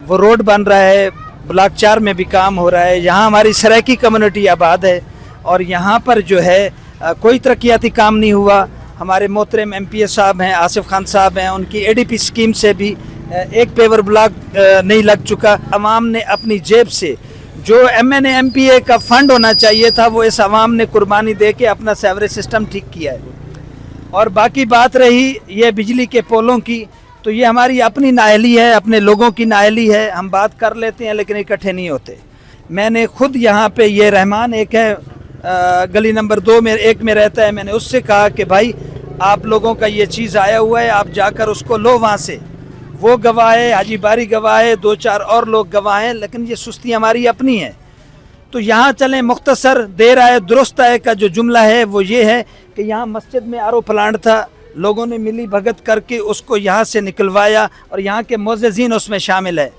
वो रोड बन रहा है, ब्लॉक 4 में भी काम हो रहा है। यहाँ हमारी सराइकी कम्युनिटी आबाद है और यहाँ पर जो है कोई तरक्याती काम नहीं हुआ। हमारे मोहतरम MPA साहब हैं, आसिफ खान साहब हैं, उनकी ADP स्कीम से भी एक पेवर ब्लॉक नहीं लग चुका। अवाम ने अपनी जेब से जो MNA MPA का फंड होना चाहिए था वो इस अवाम ने कुर्बानी दे के अपना सेवरेज सिस्टम ठीक किया है। और बाकी बात रही ये बिजली के पोलों की, तो ये हमारी अपनी नाअहली है, अपने लोगों की नाअहली है। हम बात कर लेते हैं लेकिन इकट्ठे नहीं होते। मैंने खुद यहाँ पे ये रहमान एक है गली नंबर 2 में एक में रहता है, मैंने उससे कहा कि भाई आप लोगों का ये चीज़ आया हुआ है, आप जाकर उसको लो वहाँ से। वो गवाह है, हाजी बारी गवाह है, 2-4 और लोग गवाह हैं, लेकिन ये सुस्ती हमारी अपनी है। तो यहाँ चलें, मुख्तसर देर आए दुरुस्त आए का जो जुमला है वो ये है कि यहाँ मस्जिद में RO प्लांट था, लोगों ने मिली भगत करके उसको यहाँ से निकलवाया और यहाँ के मुअज़्ज़िज़ीन उसमें शामिल है।